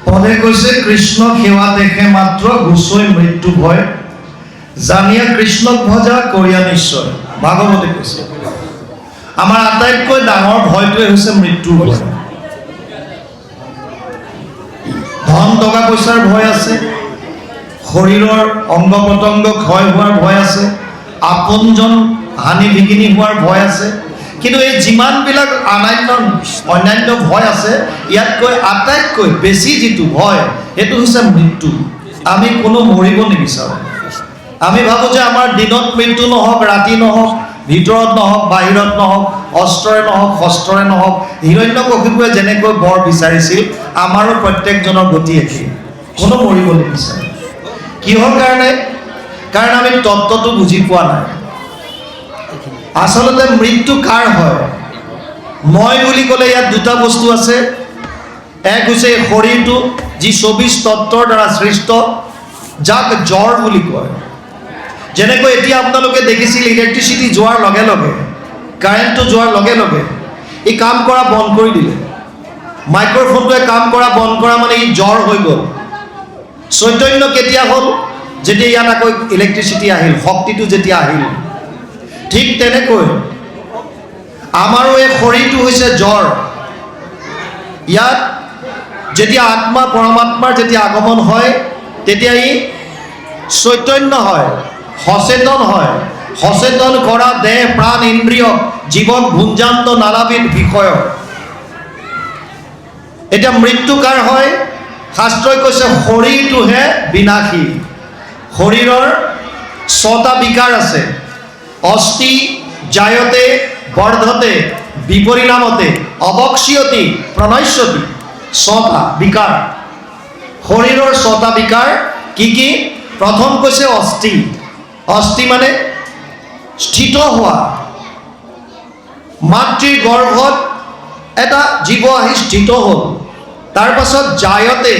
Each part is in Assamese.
পদে কৈছে কৃষ্ণ সেৱা দেখে মাত্ৰ গুচৈ মৃত্যু ভয় জানিয়া কৃষ্ণক ভজা কৰিয়া নিশ্চয়। ভাগৱতে কৈছে আমাৰ আটাইতকৈ ডাঙৰ ভয়টোৱে হৈছে মৃত্যুৰ ভয়। ধন টকা পইচাৰ ভয় আছে, শৰীৰৰ অংগ প্ৰত্যংগ ক্ষয় হোৱাৰ ভয় আছে, আপোনজন হানি বিঘিনি হোৱাৰ ভয় আছে। কিন্তু এই যিমানবিলাক অন্যান্য ভয় আছে, ইয়াতকৈ আটাইতকৈ বেছি যিটো ভয় সেইটো হৈছে মৃত্যু। আমি কোনো মৰিব নিবিচাৰোঁ। আমি ভাবোঁ যে আমাৰ দিনত মৃত্যু নহওক, ৰাতি নহওক, ভিতৰত নহওক, বাহিৰত নহওক, অস্ত্ৰৰে নহওক, শস্ত্ৰৰে নহওক। হিৰণ্যকশিপুৰে যেনেকৈ বৰ বিচাৰিছিল, আমাৰো প্ৰত্যেকজনৰ গতি একেই, কোনো মৰিব নিবিচাৰে। কিহৰ কাৰণে? কাৰণ আমি তত্ত্বটো বুজি পোৱা নাই। আচলতে মৃত্যু কাৰ হয়? মই বুলি ক'লে ইয়াত দুটা বস্তু আছে। এক হৈছে এই শৰীৰটো, যি 24 তত্ত্বৰ দ্বাৰা সৃষ্ট, যাক জ্বৰ বুলি কয়। যেনেকৈ এতিয়া আপোনালোকে দেখিছিল ইলেক্ট্ৰিচিটি যোৱাৰ লগে লগে, কাৰেণ্টটো যোৱাৰ লগে লগে ই কাম কৰা বন্ধ কৰি দিলে। মাইক্ৰফোনটোৱে কাম কৰা বন্ধ কৰা মানে ই জ্বৰ হৈ গ'ল। চৈতন্য কেতিয়া হ'ল? যেতিয়া ইয়াত আকৌ ইলেক্ট্ৰিচিটি আহিল, শক্তিটো যেতিয়া আহিল। ঠিক তেনেকৈ আমাৰো এই শৰীৰটো হৈছে জ্বৰ। ইয়াত যেতিয়া আত্মা পৰমাত্মাৰ যেতিয়া আগমন হয়, তেতিয়া ই চৈতন্য হয়, সচেতন হয়। সচেতন কৰা দেহ প্ৰাণ ইন্দ্ৰিয় জীৱক ভুঞ্জান্ত নানাবিধ বিষয়। এতিয়া মৃত্যু কাৰ হয়? শাস্ত্ৰই কৈছে শৰীৰটোহে বিনাশী। শৰীৰৰ 6টা বিকাৰ আছে। অস্থি জায়তে বৰ্ধতে বিপৰিণামতে অবক্ষ্যতি প্ৰণশ্যতি। 6টা বিকাৰ। শৰীৰৰ 6টা বিকাৰ কি কি? প্ৰথম কৈছে অস্থি। অস্থি মানে স্থিত হোৱা। মাতৃৰ গৰ্ভত এটা জীৱ আহি স্থিত হ'ল। তাৰ পাছত জায়তে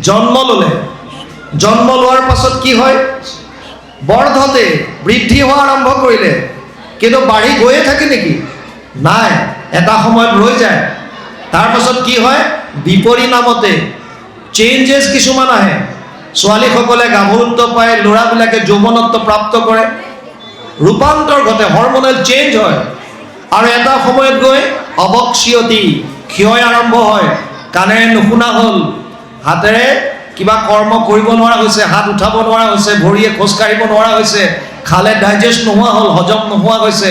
জন্ম ল'লে। জন্ম লোৱাৰ পাছত কি হয়? বৰ্ধতে বৃদ্ধি হোৱা আৰম্ভ কৰিলে। কিন্তু বাঢ়ি গৈয়ে থাকে নেকি? নাই, এটা সময়ত ৰৈ যায়। তাৰ পাছত কি হয়? বিপৰিণামতে চেঞ্জেছ কিছুমান আহে। ছোৱালীসকলে গাভৰুত্ব পায়, ল'ৰাবিলাকে যৌৱনত্ব প্ৰাপ্ত কৰে, ৰূপান্তৰ ঘটে, হৰমনেল চেঞ্জ হয়। আৰু এটা সময়ত গৈ অবক্ষ্যতি ক্ষয় আৰম্ভ হয়। কাণেৰে নুশুনা হ'ল, হাতেৰে কিবা কৰ্ম কৰিব নোৱাৰা হৈছে, হাত উঠাব নোৱাৰা হৈছে, ভৰিয়ে খোজকাঢ়িব নোৱাৰা হৈছে, খালে ডাইজেষ্ট নোহোৱা হ'ল, হজম নোহোৱা হৈছে।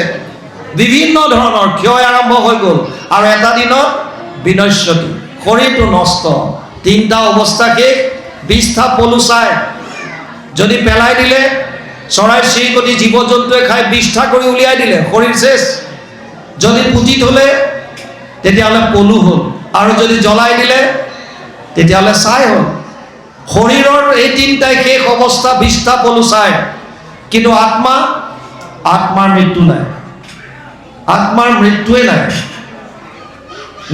বিভিন্ন ধৰণৰ ক্ষয় আৰম্ভ হৈ গ'ল। আৰু এটা দিনত বিনশ্যতি, শৰীৰটো নষ্ট। 3টা অৱস্থা শেষ। 20টা পলু চাই যদি পেলাই দিলে, চৰাই চিৰিকটি জীৱ জন্তুৱে খাই 20টা কৰি উলিয়াই দিলে, শৰীৰ শেষ। যদি পুতি থ'লে তেতিয়াহ'লে পলু হ'ল, আৰু যদি জ্বলাই দিলে তেতিয়াহ'লে ছাই হ'ল। শৰীৰৰ এই 3টাই শেষ অৱস্থা, 20টা পলু চাই। কিন্তু আত্মাৰ মৃত্যু নাই। আত্মাৰ মৃত্যুৱে নাই।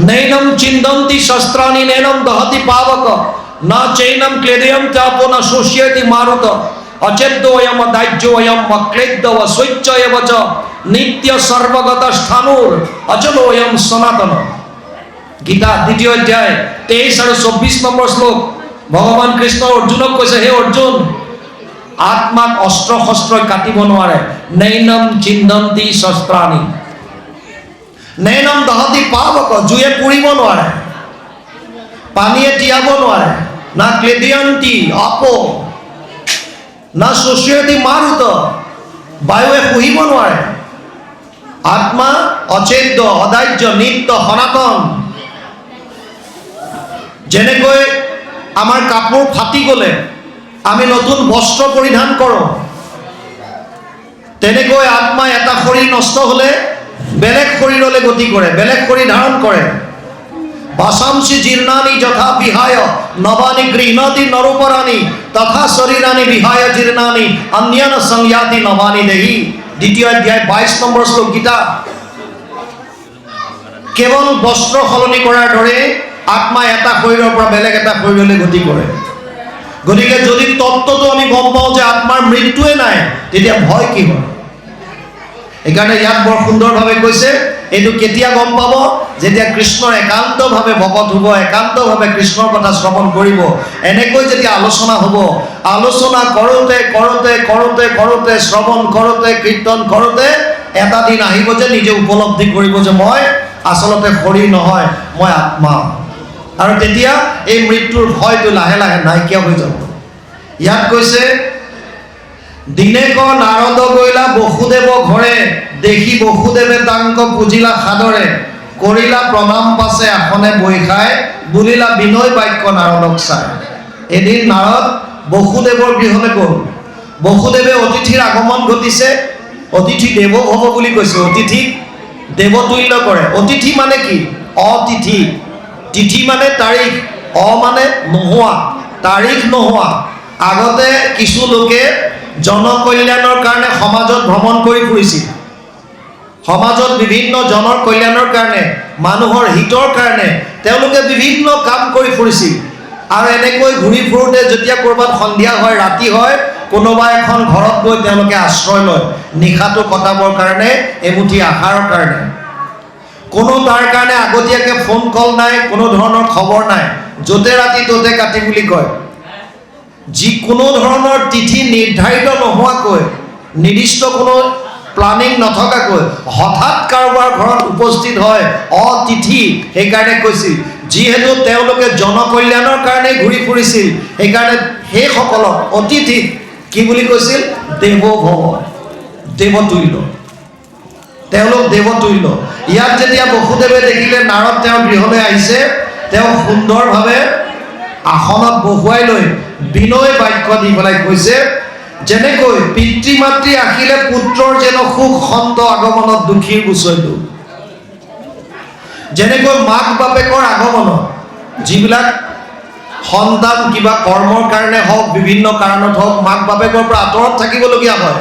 নৈনম চিন্দন্তি শস্ত্ৰাণি নৈনম দহতি পাবক না চৈনম ক্লেদয়ম চাপো না শোষ্যতি মারুত অচেদ্যোয়ম দাহ্যোয়ম অক্লেদ্যব স্বৈচ্ছয়ব চ নিত্য সর্বগত স্থানুর অচলোয়ম সনাতন। গীতা 2য় অধ্যায় 23 আৰু 24 নম্বৰ শ্লোক। ভগৱান কৃষ্ণ অৰ্জুনক কৈছে, হে অৰ্জুন, আত্মাক অস্ত্ৰ শস্ত্ৰই কাটিব নোৱাৰে। নৈনম চিন্দন্তি শস্ত্ৰাণি নৈনম দহতি পাবক, জুয়ে পুৰিব নোৱাৰে, পানীয়ে তিয়াব নোৱাৰে, না ক্লেদয়ন্তি আপো না শোষ্যতি মাৰুত, বায়ুৱে পুহিব নোৱাৰে। আত্মা অচেদ্য, অদাহ্য, নিত্য, সনাতন। যেনেকৈ আমাৰ কাপোৰ ফাটি গ'লে আমি নতুন বস্ত্ৰ পৰিধান কৰোঁ, তেনেকৈ আত্মা এটা শৰীৰ নষ্ট হ'লে বেলেগ শৰীৰলৈ গতি কৰে, বেলেগ শৰীৰ ধাৰণ কৰে। বাসাংসি জীৰ্ণানি যথা বিহায় নবানি গৃহণতি নৰোপৰাণি তথা শৰীৰানি বিহায় জীৰ্ণানি অন্যান্য সংয়াতি নবানি দেহি। 2য় অধ্যায় 22 নম্বৰ শ্লোক গীতা। কেৱল বস্ত্ৰ সলনি কৰাৰ দৰে আত্মা এটা শৰীৰৰ পৰা বেলেগ এটা শৰীৰলৈ গতি কৰে। গতিকে যদি তত্ত্বটো আমি গম পাওঁ যে আত্মাৰ মৃত্যুৱে নাই, তেতিয়া ভয় কি হয়? সেইকাৰণে ইয়াত বৰ সুন্দৰভাৱে কৈছে, এইটো কেতিয়া গম পাব? যেতিয়া কৃষ্ণৰ একান্তভাৱে ভকত হ'ব, একান্তভাৱে কৃষ্ণৰ কথা শ্ৰৱণ কৰিব, এনেকৈ যেতিয়া আলোচনা হ'ব, আলোচনা কৰোঁতে কৰোঁতে কৰোঁতে কৰোঁতে শ্ৰৱণ কৰোঁতে কীৰ্তন কৰোঁতে এটা দিন আহিব যে নিজে উপলব্ধি কৰিব যে মই আচলতে শৰীৰ নহয়, মই আত্মা। আৰু তেতিয়া এই মৃত্যুৰ ভয়টো লাহে লাহে নাইকিয়া হৈ যাব। ইয়াত কৈছে, দিনেক নাৰদ গৈলা বসুদেৱ ঘৰে, দেখি বসুদেৱে তাংক পুজিলা সাদৰে, কৰিলা প্ৰণাম পাছে আসনে বৈ খাই, বুলিলা বিনয় বাক্য নাৰদক চাই। এদিন নাৰদ বসুদেৱৰ গৃহলৈ গ'ল। বসুদেৱে অতিথিৰ আগমন ঘটিছে। অতিথি দেৱ ভৱ বুলি কৈছে, অতিথিক দেৱতুল্য কৰে। অতিথি মানে কি? অতিথি। তিথি মানে তাৰিখ, মানে নোহোৱা, তাৰিখ নোহোৱা। আগতে কিছু লোকে জনকল্যাণৰ কাৰণে সমাজত ভ্ৰমণ কৰি ফুৰিছিল। সমাজত বিভিন্ন জনৰ কল্যাণৰ কাৰণে, মানুহৰ হিতৰ কাৰণে তেওঁলোকে বিভিন্ন কাম কৰি ফুৰিছিল। আৰু এনেকৈ ঘূৰি ফুৰোঁতে যেতিয়া ক'ৰবাত সন্ধিয়া হয়, ৰাতি হয়, কোনোবা এখন ঘৰত গৈ তেওঁলোকে আশ্ৰয় লয় নিশাটো কটাবৰ কাৰণে, এমুঠি আহাৰৰ কাৰণে। কোনো তাৰ কাৰণে আগতীয়াকৈ ফোন কল নাই, কোনো ধৰণৰ খবৰ নাই, য'তে ৰাতি ত'তে কাটি বুলি কয়। যিকোনো ধৰণৰ তিথি নিৰ্ধাৰিত নোহোৱাকৈ, নিৰ্দিষ্ট কোনো প্লানিং নথকাকৈ হঠাৎ কাৰোবাৰ ঘৰত উপস্থিত হয় অতিথি। সেইকাৰণে কৈছিল, যিহেতু তেওঁলোকে জনকল্যাণৰ কাৰণে ঘূৰি ফুৰিছিল, সেইকাৰণে সেইসকলক অতিথিক কি বুলি কৈছিল? দেৱভৱ, দেৱতুল্য। তেওঁলোক দেৱতুল্য। ইয়াত যেতিয়া বসুদেৱে দেখিলে নাৰদ তেওঁৰ গৃহলৈ আহিছে, তেওঁ সুন্দৰভাৱে আসনত বহুৱাই লৈ বিনয় বাক্য দি পেলাই কৈছে, যেনেকৈ পিতৃ মাতৃ আহিলে পুত্ৰৰ যেন সুখ, সন্ত আগমনত দুখীৰ গুচৈ দুখ। যেনেকৈ মাক বাপেকৰ আগমনত যিবিলাক সন্তান কিবা কৰ্মৰ কাৰণে হওক, বিভিন্ন কাৰণত হওক, মাক বাপেকৰ পৰা আঁতৰত থাকিবলগীয়া হয়,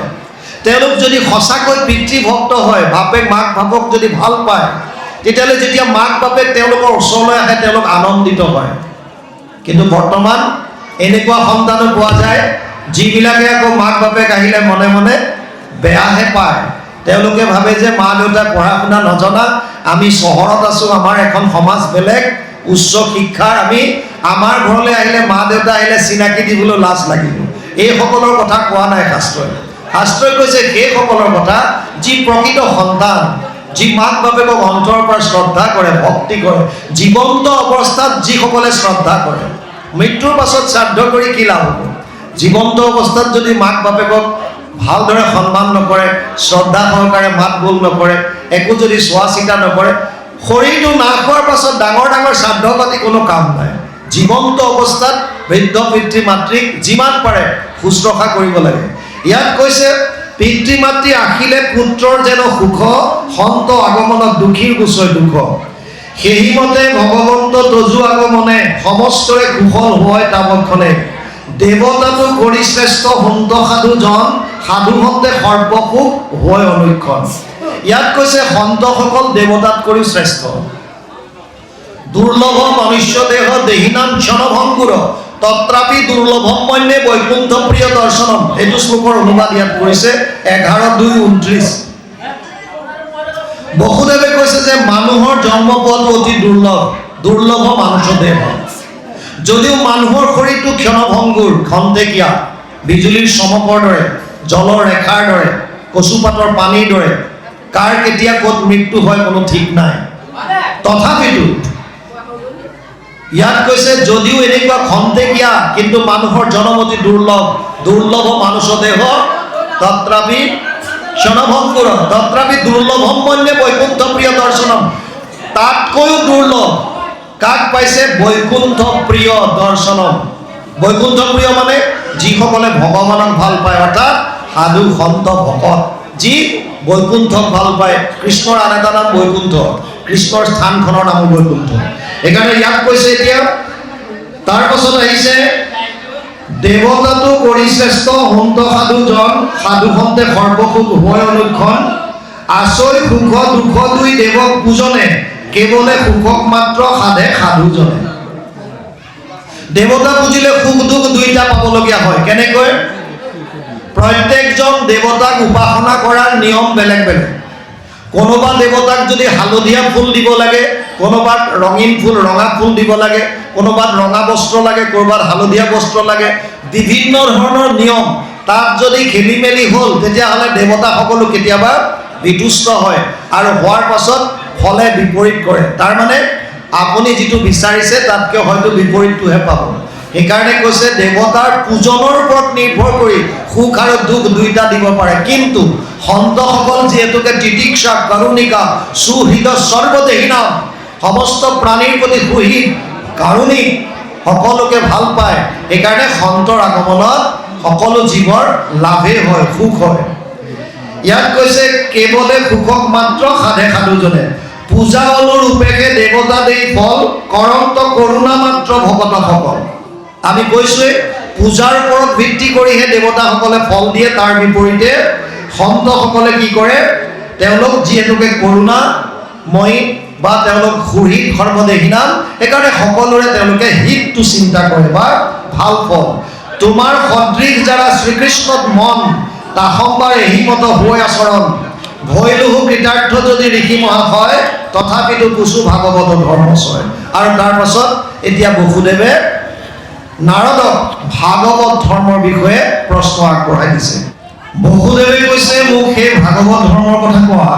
তেওঁলোক যদি সঁচাকৈ পিতৃভক্ত হয়, বাপেক মাক বাপক যদি ভাল পায়, তেতিয়াহ'লে যেতিয়া মাক বাপেক তেওঁলোকৰ ওচৰলৈ আহে, তেওঁলোক আনন্দিত হয়। কিন্তু বৰ্তমান এনেকুৱা সন্তানো পোৱা যায়, যিবিলাকে আকৌ মাক বাপেক আহিলে মনে মনে বেয়াহে পায়। তেওঁলোকে ভাবে যে মা দেউতাই পঢ়া শুনা নজনা, আমি চহৰত আছোঁ, আমাৰ এখন সমাজ বেলেগ, উচ্চ শিক্ষাৰ, আমি আমাৰ ঘৰলৈ আহিলে, মা দেউতা আহিলে চিনাকি দিবলৈ লাজ লাগিব। এইসকলৰ কথা কোৱা নাই শাস্ত্ৰই। শাস্ত্ৰই কৈছে সেইসকলৰ কথা যি প্ৰকৃত সন্তান, যি মাক বাপেকক অন্তৰৰ পৰা শ্ৰদ্ধা কৰে, ভক্তি কৰে, জীৱন্ত অৱস্থাত যিসকলে শ্ৰদ্ধা কৰে, মৃত্যুৰ পাছত শ্ৰাদ্ধ কৰি কি লাভ হ'ব? জীৱন্ত অৱস্থাত যদি মাক বাপেকক ভালদৰে সন্মান নকৰে, শ্ৰদ্ধা সহকাৰে মাত বোল নকৰে, একো যদি চোৱা চিতা নকৰে, শৰীৰটো নাশ হোৱাৰ পাছত ডাঙৰ ডাঙৰ শ্ৰাদ্ধ পাতি কোনো কাম নাই। জীৱন্ত অৱস্থাত বৃদ্ধ পিতৃ মাতৃক যিমান পাৰে শুশ্ৰূষা কৰিব লাগে। ইয়াত কৈছে, পিতৃ মাতৃ আহিলে পুত্ৰৰ যেন সুখ, সন্ত আগমনত দুখীৰ গুচৈ দুখ। সেইমতে ভগৱন্ত তজু আগমনে, সমস্তৰে কুশল হয় তাবক্ষণে। দেৱতাটো কৰি শ্ৰেষ্ঠ সন্ত সাধুজন, সাধুসন্তে সৰ্বসুখ হয় অনুক্ষণ। ইয়াত কৈছে সন্তসকল দেৱতাত কৰি শ্ৰেষ্ঠ। দুৰ্লভ মনুষ্য দেহ দেহিনাম ক্ষণভংগুৰ, তত্ৰাপি দুৰ্লভম মন্যে বৈকুণ্ঠ প্ৰিয় দৰ্শনম। এইটো শ্লোকৰ অনুবাদ ইয়াত কৰিছে 11:2-29। বসুদেৱে কৈছে যে মানুহৰ জন্ম পোৱাটো অতি দুৰ্লভ, দুৰ্লভ মনুষ্য দেহ। যদিও মানুহৰ শৰীৰটো ক্ষণভংগুৰ, খন্তেকীয়া, বিজুলীৰ চমকৰ দৰে, জলৰ ৰেখাৰ দৰে, কচুপাতৰ পানীৰ দৰে, কাৰ কেতিয়া ক'ত মৃত্যু হয় কোনো ঠিক নাই। তথাপিতো ইয়াত কৈছে, যদিও এনেকুৱা খন্তেকীয়া, কিন্তু মানুহৰ জনম অতি দুৰ্লভ, দুৰ্লভ মনুষ্য দেহ, তত্ৰাপি ক্ষণভংগুৰ, তত্ৰাপি দুৰ্লভম মন্যে বৈকুণ্ঠ প্ৰিয় দৰ্শনম। তাতকৈও দুৰ্লভ কাক পাইছে? বৈকুণ্ঠ প্ৰিয় দৰ্শনম। বৈকুণ্ঠ প্ৰিয় মানে যিসকলে ভগৱানক ভাল পায়, অৰ্থাৎ সাধু সন্ত ভকত, যি বৈকুণ্ঠক ভাল পায়। কৃষ্ণৰ আন এটা নাম বৈকুণ্ঠ, কৃষ্ণৰ স্থানখনৰ নাম বৈকুণ্ঠ। সেইকাৰণে ইয়াক কৈছে এতিয়া, তাৰ পাছত আহিছে, দেৱতাটো কৰি শ্ৰেষ্ঠ সন্ত সাধুজন, সাধুসন্তে সৰ্বসুখ হয় অনুক্ষণ। আচৈ সুখ দুখ দুই দেৱক পূজনে, কেৱলে সুখক মাত্ৰ সাধে সাধুজনে। দেৱতা পুজিলে সুখ দুখ দুইটা পাবলগীয়া হয়। কেনেকৈ? প্ৰত্যেকজন দেৱতাক উপাসনা কৰাৰ নিয়ম বেলেগ বেলেগ। কোনোবা দেৱতাক যদি হালধীয়া ফুল দিব লাগে, কোনোবাত ৰঙীন ফুল ৰঙা ফুল দিব লাগে, কোনোবাত ৰঙা বস্ত্ৰ লাগে, ক'ৰবাত হালধীয়া বস্ত্ৰ লাগে, বিভিন্ন ধৰণৰ নিয়ম। তাত যদি খেলি মেলি হ'ল তেতিয়াহ'লে দেৱতাসকলো কেতিয়াবা বিতুষ্ট হয় আৰু হোৱাৰ পাছত ফলে বিপৰীত কৰে। তাৰমানে আপুনি যিটো বিচাৰিছে তাতকৈ হয়তো বিপৰীতটোহে পাব। সেইকাৰণে কৈছে দেৱতাৰ পূজনৰ ওপৰত নিৰ্ভৰ কৰি সুখ আৰু দুখ দুইটা দিব পাৰে, কিন্তু সন্তসকল যিহেতুকে তিতিক্ষা কাৰুণিকা সুহৃদ সৰ্বদেহিনাম, সমস্ত প্ৰাণীৰ প্ৰতি সুহৃদ কাৰুণিক, সকলোকে ভাল পায়। সেইকাৰণে সন্তৰ আগমনত সকলো জীৱৰ লাভেই হয়, সুখ হয়। ইয়াত কৈছে কেৱলে সুখক মাত্ৰ সাধে সাধুজনে, পূজা অনুৰূপেহে দেৱতা দেই ফল কৰন্ত কৰোণা মাত্ৰ ভকতসকল। আমি কৈছোঁৱেই পূজাৰ ওপৰত ভিত্তি কৰিহে দেৱতাসকলে ফল দিয়ে, তাৰ বিপৰীতে সন্তসকলে কি কৰে, তেওঁলোক যিহেতুকে কৰোণাময়ী বা তেওঁলোক সুহৃদ সৰ্বদেহিনাম, সেইকাৰণে সকলোৰে তেওঁলোকে হিতটো চিন্তা কৰে বা ভাল ফল। তোমাৰ সদৃশ যাৰা শ্ৰীকৃষ্ণত মন, তাসম্বাৰ এহিমত হৈ আচৰণ, ভৈলুহু কৃতাৰ্থ যদি ঋষি মহাশয়, তথাপিতো কুচু ভাগৱত ধৰ্মচয়। আৰু তাৰ পাছত এতিয়া বসুদেৱে নাৰদক ভাগৱত ধৰ্মৰ বিষয়ে প্ৰশ্ন আগবঢ়াই দিছে। বসুদেৱে কৈছে, মোক সেই ভাগৱত ধৰ্মৰ কথা কোৱা।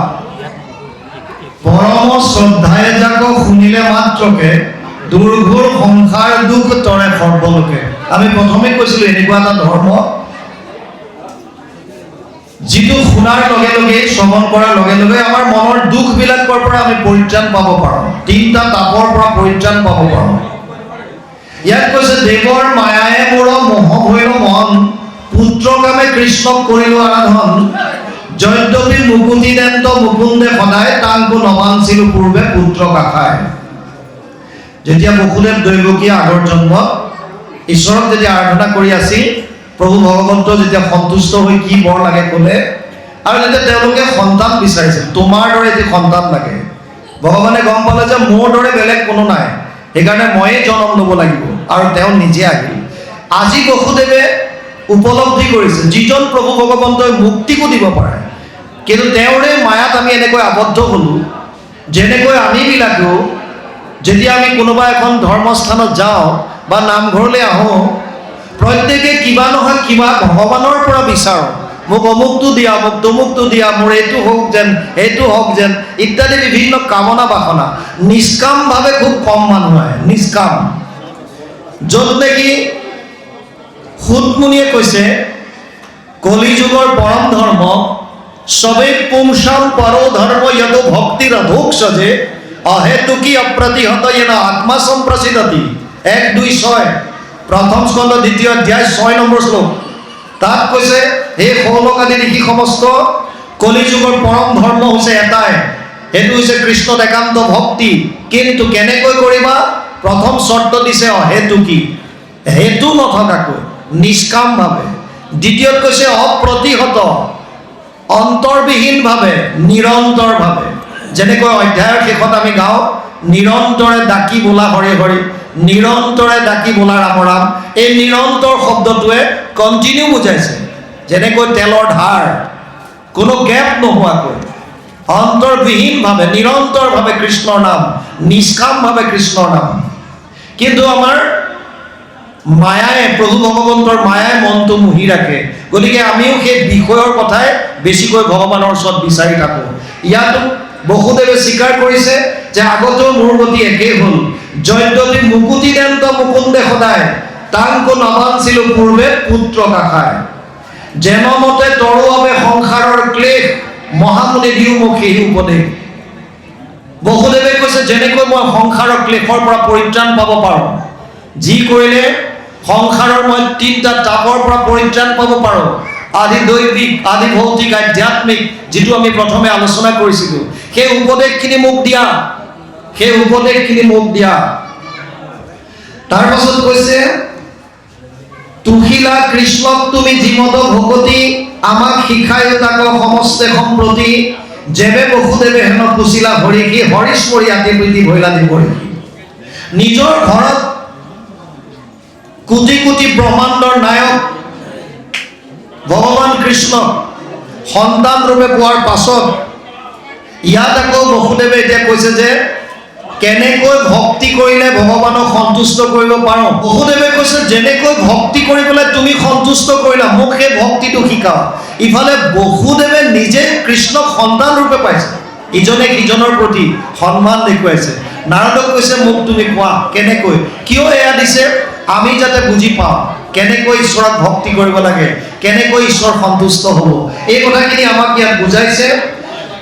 পৰম শ্ৰদ্ধায়ে যাক শুনিলে মাত্ৰকে, দুৰ্ঘোৰ সংসাৰ দুখ তৰে সৰ্বলোকে। আমি প্ৰথমে কৈছিলোঁ এনেকুৱা এটা ধৰ্ম যিটো শুনাৰ লগে লগে, শ্ৰৱণ কৰাৰ লগে লগে আমাৰ মনৰ দুখবিলাকৰ পৰা আমি পৰিত্ৰাণ পাব পাৰোঁ, তিনিটা তাপৰ পৰা পৰিত্ৰাণ পাব পাৰোঁ। ইয়াত কৈছে দেৱৰ মায়ায়ে মোৰ মোহ ভৈৰ মন, পুত্ৰ কামে কৃষ্ণক কৰিলো আৰাধন, যদ্যপি মুকুতিদন্ত মুকুন্দে সদায়, তাংকো নমানছিলো পূৰ্বে পুত্ৰ কাষায়। যেতিয়া বসুদেৱ দৈৱকীয়ে আগৰ জন্মত ঈশ্বৰক যেতিয়া আৰাধনা কৰি আছিল, প্ৰভু ভগৱন্ত যেতিয়া সন্তুষ্ট হৈ কি বৰ লাগে ক'লে, আৰু যেতিয়া তেওঁলোকে সন্তান বিচাৰিছিল, তোমাৰ দৰে এটি সন্তান লাগে, ভগৱানে গম পালে যে মোৰ দৰে বেলেগ কোনো নাই, সেইকাৰণে ময়েই জন্ম ল'ব লাগিব, আৰু তেওঁ নিজে আহিল। আজি বসুদেৱে উপলব্ধি কৰিছে যিজন প্ৰভু ভগৱন্তই মুক্তিকো দিব পাৰে, কিন্তু তেওঁৰে মায়াত আমি এনেকৈ আবদ্ধ হ'লোঁ। যেনেকৈ আমিবিলাকেও যেতিয়া আমি কোনোবা এখন ধৰ্মস্থানত যাওঁ বা নামঘৰলৈ আহোঁ, প্ৰত্যেকে কিবা নহয় কিবা ভগৱানৰ পৰা বিচাৰোঁ, মোক অমুকটো দিয়া, মোক তমুকটো দিয়া, মোৰ এইটো হওক যেন, সেইটো হওক যেন, ইত্যাদি বিভিন্ন কামনা বাসনা। নিষ্কামভাৱে খুব কম মানুহ আহে, নিষ্কাম। য'ত নেকি সুতমুনিয়ে কৈছে কলিযুগৰ পৰম ধৰ্ম সবে পুংসাম পৰো ধৰ্ম যত ভক্তিৰ অধোক সজে, অহেতুকি অপ্ৰতিহত যেন আত্মা সম্প্ৰসিদ্ধতি। 1-2-6 প্ৰথম স্কন্ধ 2য় অধ্যায় 6 নম্বৰ শ্লোক। তাত কৈছে হে সৌনক আদি ঋষি সমস্ত, কলিযুগৰ পৰম ধৰ্ম হৈছে এটাই, সেইটো হৈছে কৃষ্ণত একান্ত ভক্তি। কিন্তু কেনেকৈ কৰিবা? প্ৰথম চৰ্ত দিছে অহেতুকি, হেতু নথকাকৈ, নিষ্কামভাৱে। দ্বিতীয়ত কৈছে অপ্ৰতিহত, অন্তৰবিহীনভাৱে, নিৰন্তৰভাৱে। যেনেকৈ অধ্যায়ৰ শেষত আমি গাওঁ, নিৰন্তৰে ডাকি বোলা হৰি হৰি, নিৰন্তৰে ডাকি বোলা ৰাম ৰাম। এই নিৰন্তৰ শব্দটোৱে কণ্টিনিউ বুজাইছে, যেনেকৈ তেলৰ ধাৰ, কোনো গেপ নোহোৱাকৈ, অন্তৰবিহীনভাৱে নিৰন্তৰভাৱে কৃষ্ণৰ নাম, নিষ্কামভাৱে কৃষ্ণৰ নাম। কিন্তু আমাৰ মায়াই, প্ৰভু ভগৱন্তৰ মায়াই মনটো মুহি ৰাখে, গতিকে আমিও সেই বিষয়ৰ কথাই বেছিকৈ ভগৱানৰ ওচৰত বিচাৰি থাকোঁ। ইয়াতো বসুদেৱে স্বীকাৰ কৰিছে যে আগতেও মোৰ গতি একেই হ'ল, যদ্যপি মুকুতিদন্ত মুকুন্দে সদায়, তাংকো নমানছিলো পূৰ্বে পুত্ৰ কাষায়। যেন মতে তৰোৱাবে সংসাৰৰ ক্লেশ, মহামুনি দিও মোক সেই উপদেশ। বসুদেৱে কৈছে যেনেকৈ মই সংসাৰৰ ক্লেশৰ পৰা পৰিত্ৰাণ পাব পাৰোঁ, যি কৰিলে সংসাৰৰ মই তিনিটা তাপৰ পৰা পৰিত্ৰাণ পাব পাৰোঁ, আদি দৈবিক, আদি ভৌতিক, আধ্যাত্মিক, যিটো আমি প্ৰথমে আলোচনা কৰিছিলোঁ, সেই উপদেশখিনি মোক দিয়া, সেই উপদেশখিনি মোক দিয়া। তাৰ পাছত কৈছে তুহিলা কৃষ্ণক তুমি যিমত ভকতি, আমাক শিকায়ো তাক সমস্তে সম্প্ৰতি, যেবে বসুদেৱে হেন কুচিলা হৰিষি, হৰিশ্বৰী আতি প্ৰীতি ভৈলা দিবৰিষি। নিজৰ ঘৰত কোটি কোটি ব্ৰহ্মাণ্ডৰ নায়ক ভগৱান কৃষ্ণ সন্তান ৰূপে পোৱাৰ পাছত ইয়াত আকৌ বসুদেৱে এতিয়া কৈছে যে কেনেকৈ ভক্তি কৰিলে ভগৱানক সন্তুষ্ট কৰিব পাৰো। বহুদেৱে কৈছে যেনেকৈ ভক্তি কৰি পেলাই তুমি সন্তুষ্ট কৰিলা মোক সেই ভক্তিটো শিকাও। ইফালে বহুদেৱে নিজে কৃষ্ণক সন্তান ৰূপে পাইছে, ইজনে সিজনৰ প্ৰতি সন্মান দেখুৱাইছে। নাৰদক কৈছে মোক তুমি কোৱা কেনেকৈ, কিয় এয়া দিছে আমি যাতে বুজি পাওঁ কেনেকৈ ঈশ্বৰক ভক্তি কৰিব লাগে, কেনেকৈ ঈশ্বৰ সন্তুষ্ট হ'ব, এই কথাখিনি আমাক ইয়াত বুজাইছে।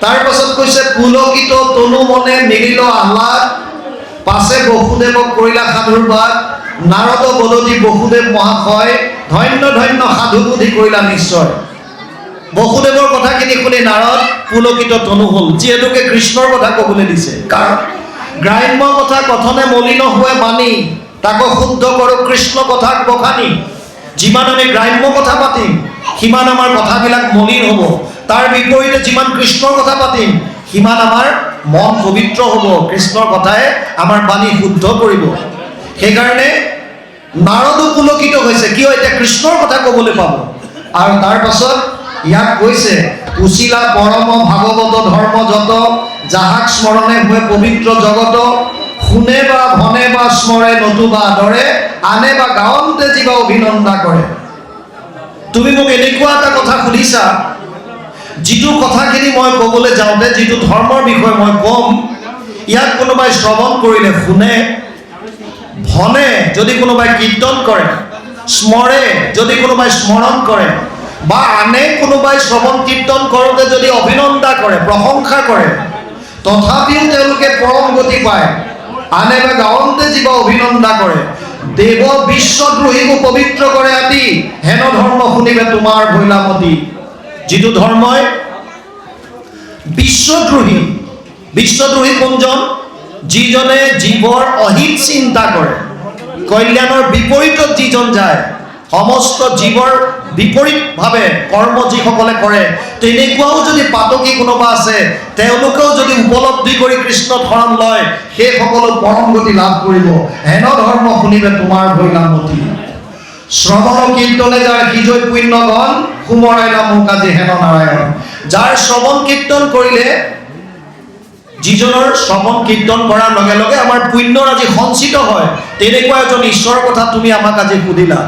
তাৰ পাছত কৈছে পুলকিত তনু মনে মিলিল আহ্লাদ, পাছে বসুদেৱক কৰিলা সাধুৰ বাদ, নাৰদ বদতি বসুদেৱ মহাশয়, ধন্য ধন্য সাধু বুদ্ধি কৰিলা নিশ্চয়। বসুদেৱৰ কথাখিনি শুনি নাৰদ পুলকিত তনু হ'ল, যিহেতুকে কৃষ্ণৰ কথা ক'বলৈ দিছে। কাৰণ গ্ৰাম্য কথা কথনে মলিন হোৱে বাণী, তাকো শুদ্ধ কৰোঁ কৃষ্ণ কথাক বখানি। যিমান আমি গ্ৰাম্য কথা পাতিম সিমান আমাৰ কথাবিলাক মলিন হ'ব, তাৰ বিপৰীতে যিমান কৃষ্ণৰ কথা পাতিম সিমান আমাৰ মন পবিত্ৰ হ'ব, কৃষ্ণৰ কথাই আমাৰ বাণী শুদ্ধ কৰিব। সেইকাৰণে নাৰদো পুলকিত হৈছে, কিয় এতিয়া কৃষ্ণৰ কথা ক'বলৈ পাব। আৰু তাৰ পাছত ইয়াক কৈছে উচিলা পৰম ভাগৱত ধৰ্ম যত, যাহাক স্মৰণে হৈ পবিত্ৰ জগত, শুনে বা ভনে বা স্মৰে নতুবা আদৰে, আনে বা গাঁৱতে যিবা অভিনন্দা কৰে। তুমি মোক এনেকুৱা এটা কথা সুধিছা যিটো কথাখিনি মই ক'বলৈ যাওঁতে যিটো ধৰ্মৰ বিষয়ে মই ক'ম, ইয়াক কোনোবাই শ্ৰৱণ কৰিলে শুনে, ভনে যদি কোনোবাই কীৰ্তন কৰে, স্মৰে যদি কোনোবাই স্মৰণ কৰে, বা আনে কোনোবাই শ্ৰৱণ কীৰ্তন কৰোঁতে যদি অভিনন্দা কৰে, প্ৰশংসা কৰে, তথাপিও তেওঁলোকে পৰম গতি পায়। আনে বা গাঁৱতে যিবা অভিনন্দা কৰে, দেৱ বিশ্বদ্ৰোহীকো পবিত্ৰ কৰে আদি, হেন ধৰ্ম শুনিবে তোমাৰ ভৈলামতী। যিটো ধৰ্মই বিশ্বদ্ৰোহী, বিশ্বদ্ৰোহী কোনজন? যিজনে জীৱৰ অহিত চিন্তা কৰে, কল্যাণৰ বিপৰীতত যিজন যায়, সমস্ত জীৱৰ বিপৰীতভাৱে কৰ্ম যিসকলে কৰে, তেনেকুৱাও যদি পাতকী কোনোবা আছে, তেওঁলোকেও যদি উপলব্ধি কৰি কৃষ্ণ শৰণ লয়, সেইসকলো পৰম গতি লাভ কৰিব। হেন ধৰ্ম শুনিবে তোমাৰ ভৈলামতী। শ্ৰৱণ কীৰ্তনে যাৰ সিজৈ পুণ্যগণ, সুমৰাইলা মোক আজি হেন নাৰায়ণ। যাৰ শ্ৰৱণ কীৰ্তন কৰিলে, যিজনৰ শ্ৰৱণ কীৰ্তন কৰাৰ লগে লগে আমাৰ পুণ্যৰ আজি সঞ্চিত হয়, তেনেকুৱা এজন ঈশ্বৰৰ কথা তুমি আমাক আজি সুধিলা।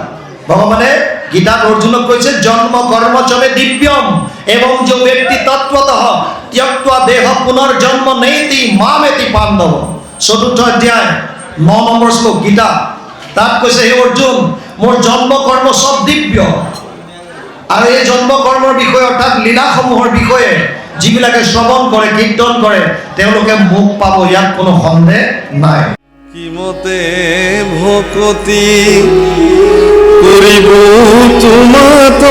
ভগৱানে গীতাত অৰ্জুনক কৈছে জন্ম কৰ্ম চবে দিব্যম এবং যে ব্যক্তি তত্ত্বতঃ ত্যক্ত্বা দেহ পুনৰ্জন্ম নেতি মামেতি পাণ্ডৱ। ৪ৰ্থ অধ্যায় ৯ নম্বৰ শ্লোক গীতা। তাত কৈছে হে অৰ্জুন, মোৰ জন্ম কৰ্ম চব দিব্য, আৰু এই জন্ম কৰ্মৰ বিষয়ে অৰ্থাৎ লীলাসমূহৰ বিষয়ে যিবিলাকে শ্ৰৱণ কৰে, কীৰ্তন কৰে, তেওঁলোকে মোক পাব, ইয়াত কোনো সন্দেহ নাই। কিমতে ভকতি কৰিব তোমাত